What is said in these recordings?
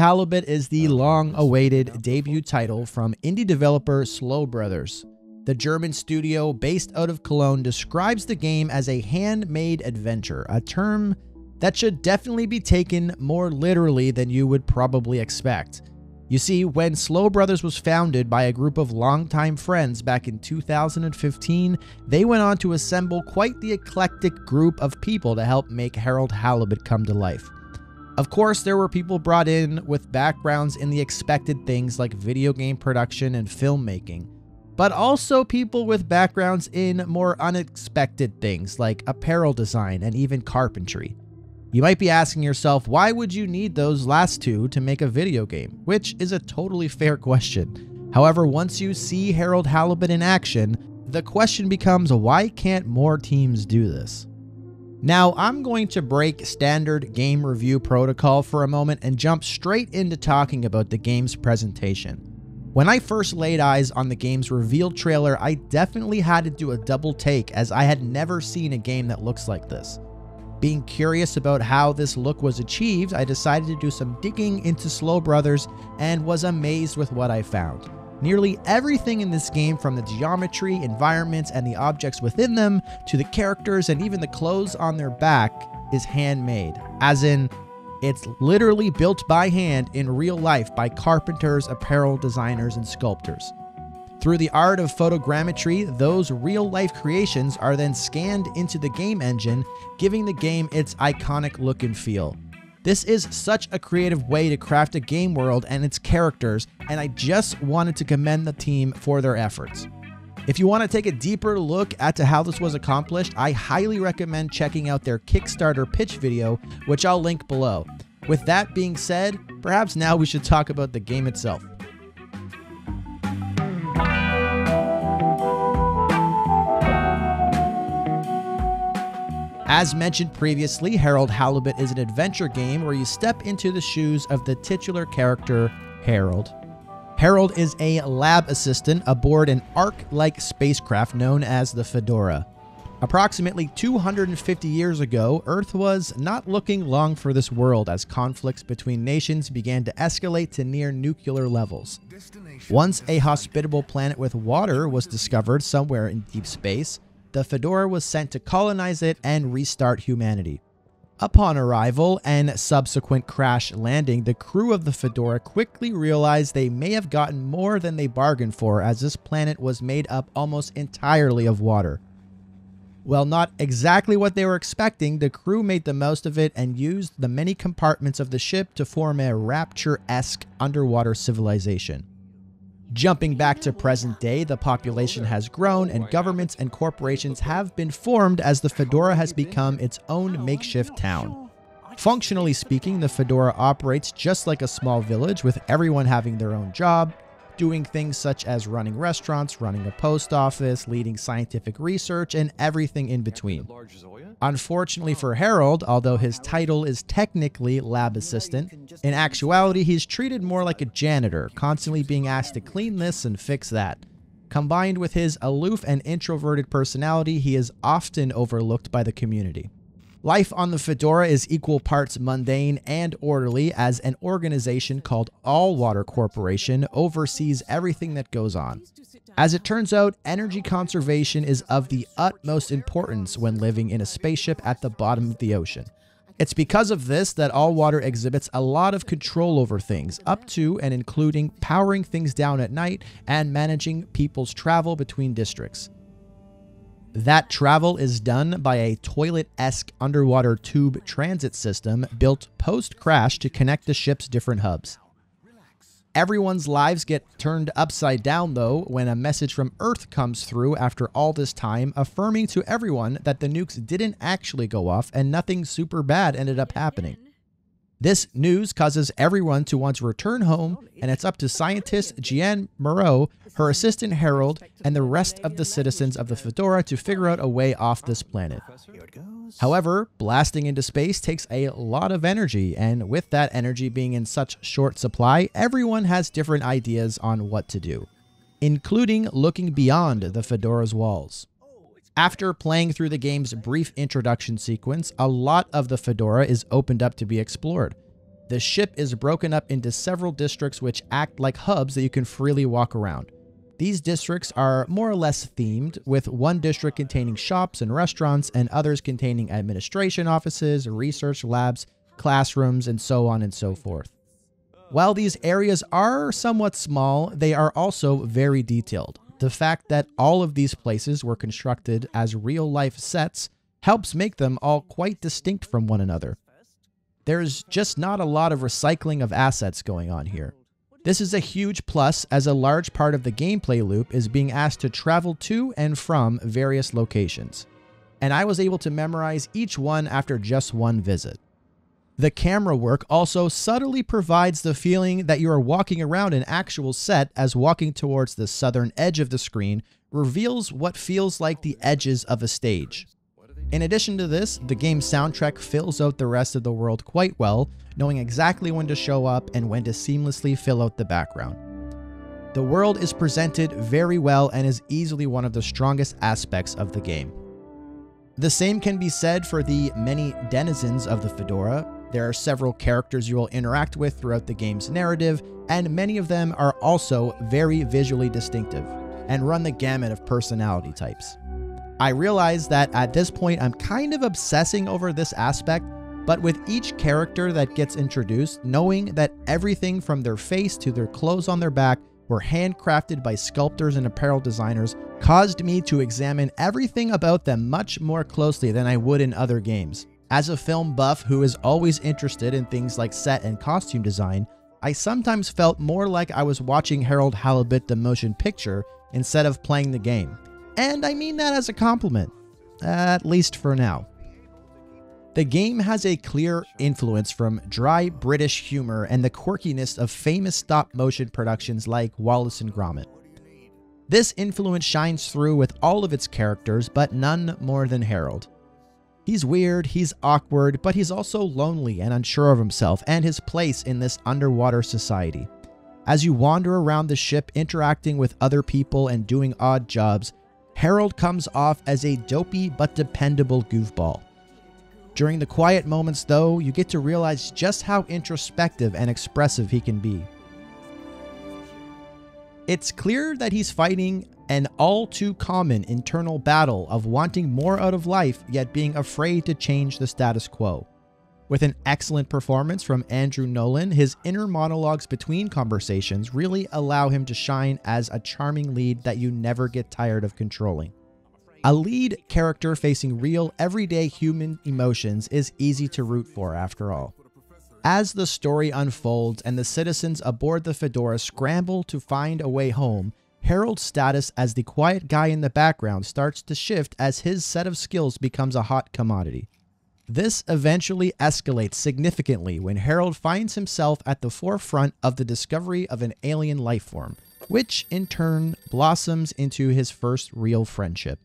Halibut is the long-awaited debut title from indie developer Slow Brothers. The German studio based out of Cologne describes the game as a handmade adventure, a term that should definitely be taken more literally than you would probably expect. You see, when Slow Brothers was founded by a group of longtime friends back in 2015, they went on to assemble quite the eclectic group of people to help make Harold Halibut come to life. Of course, there were people brought in with backgrounds in the expected things like video game production and filmmaking, but also people with backgrounds in more unexpected things like apparel design and even carpentry. You might be asking yourself, why would you need those last two to make a video game? Which is a totally fair question. However, once you see Harold Halibut in action, the question becomes, why can't more teams do this? Now, I'm going to break standard game review protocol for a moment and jump straight into talking about the game's presentation. When I first laid eyes on the game's reveal trailer, I definitely had to do a double take as I had never seen a game that looks like this. Being curious about how this look was achieved, I decided to do some digging into Slow Brothers and was amazed with what I found. Nearly everything in this game, from the geometry, environments, and the objects within them, to the characters and even the clothes on their back, is handmade. As in, it's literally built by hand in real life by carpenters, apparel designers, and sculptors. Through the art of photogrammetry, those real-life creations are then scanned into the game engine, giving the game its iconic look and feel. This is such a creative way to craft a game world and its characters, and I just wanted to commend the team for their efforts. If you want to take a deeper look at how this was accomplished, I highly recommend checking out their Kickstarter pitch video, which I'll link below. With that being said, perhaps now we should talk about the game itself. As mentioned previously, Harold Halibut is an adventure game where you step into the shoes of the titular character, Harold. Harold is a lab assistant aboard an Ark-like spacecraft known as the Fedora. Approximately 250 years ago, Earth was not looking long for this world as conflicts between nations began to escalate to near nuclear levels. Once a hospitable planet with water was discovered somewhere in deep space, the Fedora was sent to colonize it and restart humanity. Upon arrival and subsequent crash landing, the crew of the Fedora quickly realized they may have gotten more than they bargained for, as this planet was made up almost entirely of water. While not exactly what they were expecting, the crew made the most of it and used the many compartments of the ship to form a Rapture-esque underwater civilization. Jumping back to present day, the population has grown and governments and corporations have been formed as the Fedora has become its own makeshift town. Functionally speaking, the Fedora operates just like a small village, with everyone having their own job, doing things such as running restaurants, running a post office, leading scientific research, and everything in between. Unfortunately for Harold, although his title is technically lab assistant, in actuality he's treated more like a janitor, constantly being asked to clean this and fix that. Combined with his aloof and introverted personality, he is often overlooked by the community. Life on the Fedora is equal parts mundane and orderly, as an organization called All Water Corporation oversees everything that goes on. As it turns out, energy conservation is of the utmost importance when living in a spaceship at the bottom of the ocean. It's because of this that All Water exhibits a lot of control over things, up to and including powering things down at night and managing people's travel between districts. That travel is done by a toilet-esque underwater tube transit system built post-crash to connect the ship's different hubs. Everyone's lives get turned upside down, though, when a message from Earth comes through after all this time, affirming to everyone that the nukes didn't actually go off and nothing super bad ended up happening. This news causes everyone to want to return home, and it's up to scientist Jeanne Moreau, her assistant Harold, and the rest of the citizens of the Fedora to figure out a way off this planet. However, blasting into space takes a lot of energy, and with that energy being in such short supply, everyone has different ideas on what to do, including looking beyond the Fedora's walls. After playing through the game's brief introduction sequence, a lot of the Fedora is opened up to be explored. The ship is broken up into several districts which act like hubs that you can freely walk around. These districts are more or less themed, with one district containing shops and restaurants and others containing administration offices, research labs, classrooms, and so on and so forth. While these areas are somewhat small, they are also very detailed. The fact that all of these places were constructed as real-life sets helps make them all quite distinct from one another. There's just not a lot of recycling of assets going on here. This is a huge plus, as a large part of the gameplay loop is being asked to travel to and from various locations, and I was able to memorize each one after just one visit. The camera work also subtly provides the feeling that you are walking around an actual set, as walking towards the southern edge of the screen reveals what feels like the edges of a stage. In addition to this, the game's soundtrack fills out the rest of the world quite well, knowing exactly when to show up and when to seamlessly fill out the background. The world is presented very well and is easily one of the strongest aspects of the game. The same can be said for the many denizens of the Fedora. There are several characters you will interact with throughout the game's narrative, and many of them are also very visually distinctive and run the gamut of personality types. I realize that at this point I'm kind of obsessing over this aspect, but with each character that gets introduced, knowing that everything from their face to their clothes on their back were handcrafted by sculptors and apparel designers caused me to examine everything about them much more closely than I would in other games. As a film buff who is always interested in things like set and costume design, I sometimes felt more like I was watching Harold Halibut the motion picture instead of playing the game. And I mean that as a compliment, at least for now. The game has a clear influence from dry British humor and the quirkiness of famous stop-motion productions like Wallace and Gromit. This influence shines through with all of its characters, but none more than Harold. He's weird, he's awkward, but he's also lonely and unsure of himself and his place in this underwater society. As you wander around the ship interacting with other people and doing odd jobs, Harold comes off as a dopey but dependable goofball. During the quiet moments, though, you get to realize just how introspective and expressive he can be. It's clear that he's fighting an all too common internal battle of wanting more out of life, yet being afraid to change the status quo. With an excellent performance from Andrew Nolan, his inner monologues between conversations really allow him to shine as a charming lead that you never get tired of controlling. A lead character facing real, everyday human emotions is easy to root for, after all. As the story unfolds and the citizens aboard the Fedora scramble to find a way home, Harold's status as the quiet guy in the background starts to shift as his set of skills becomes a hot commodity. This eventually escalates significantly when Harold finds himself at the forefront of the discovery of an alien life form, which in turn blossoms into his first real friendship.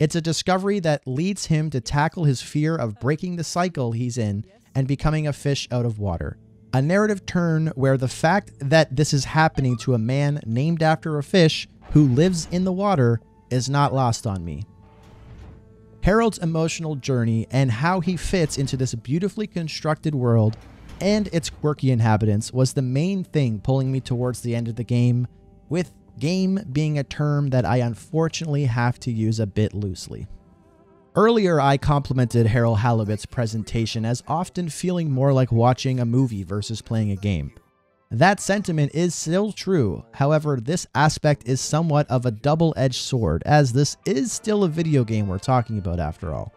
It's a discovery that leads him to tackle his fear of breaking the cycle he's in and becoming a fish out of water. A narrative turn where the fact that this is happening to a man named after a fish who lives in the water is not lost on me. Harold's emotional journey and how he fits into this beautifully constructed world and its quirky inhabitants was the main thing pulling me towards the end of the game, with game being a term that I unfortunately have to use a bit loosely. Earlier, I complimented Harold Halibut's presentation as often feeling more like watching a movie versus playing a game. That sentiment is still true, however, this aspect is somewhat of a double-edged sword, as this is still a video game we're talking about after all.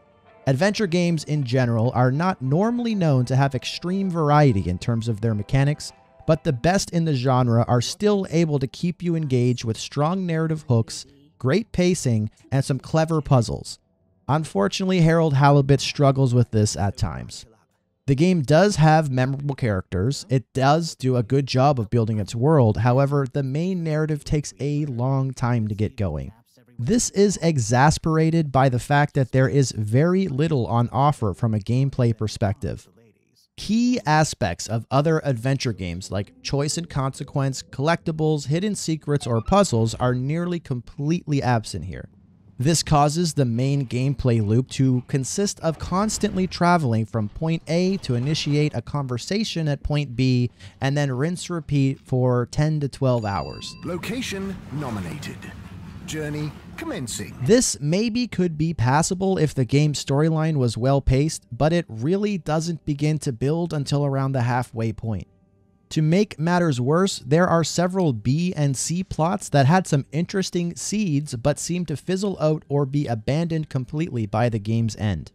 Adventure games in general are not normally known to have extreme variety in terms of their mechanics, but the best in the genre are still able to keep you engaged with strong narrative hooks, great pacing, and some clever puzzles. Unfortunately, Harold Halibut struggles with this at times. The game does have memorable characters. It does do a good job of building its world. However, the main narrative takes a long time to get going. This is exasperated by the fact that there is very little on offer from a gameplay perspective. Key aspects of other adventure games like choice and consequence, collectibles, hidden secrets, or puzzles are nearly completely absent here. This causes the main gameplay loop to consist of constantly traveling from point A to initiate a conversation at point B, and then rinse repeat for 10 to 12 hours. Location nominated. Journey commencing. This maybe could be passable if the game's storyline was well paced, but it really doesn't begin to build until around the halfway point. To make matters worse, there are several B and C plots that had some interesting seeds but seemed to fizzle out or be abandoned completely by the game's end.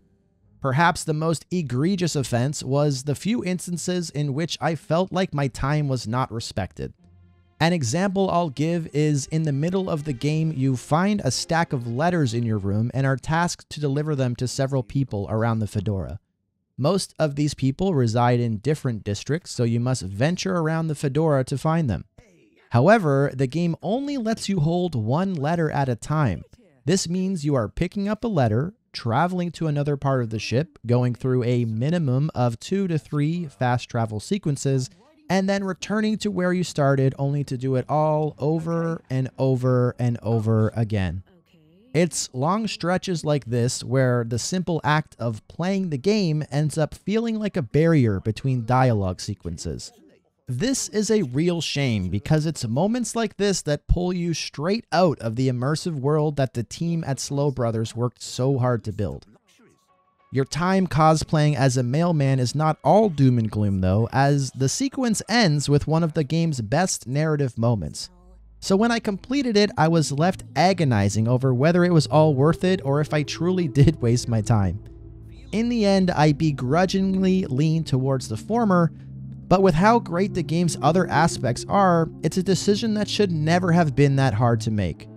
Perhaps the most egregious offense was the few instances in which I felt like my time was not respected. An example I'll give is in the middle of the game, you find a stack of letters in your room and are tasked to deliver them to several people around the Fedora. Most of these people reside in different districts, so you must venture around the Fedora to find them. However, the game only lets you hold one letter at a time. This means you are picking up a letter, traveling to another part of the ship, going through a minimum of 2 to 3 fast travel sequences, and then returning to where you started, only to do it all over and over and over again. It's long stretches like this where the simple act of playing the game ends up feeling like a barrier between dialogue sequences. This is a real shame because it's moments like this that pull you straight out of the immersive world that the team at Slow Brothers worked so hard to build. Your time cosplaying as a mailman is not all doom and gloom though, as the sequence ends with one of the game's best narrative moments. So when I completed it, I was left agonizing over whether it was all worth it or if I truly did waste my time. In the end, I begrudgingly lean towards the former, but with how great the game's other aspects are, it's a decision that should never have been that hard to make.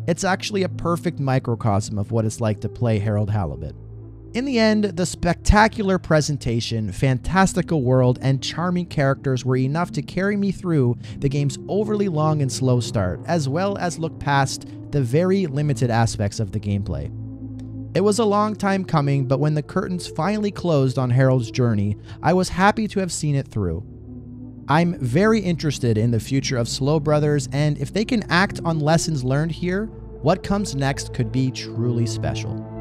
It's actually a perfect microcosm of what it's like to play Harold Halibut. In the end, the spectacular presentation, fantastical world, and charming characters were enough to carry me through the game's overly long and slow start, as well as look past the very limited aspects of the gameplay. It was a long time coming, but when the curtains finally closed on Harold's journey, I was happy to have seen it through. I'm very interested in the future of Slow Brothers, and if they can act on lessons learned here, what comes next could be truly special.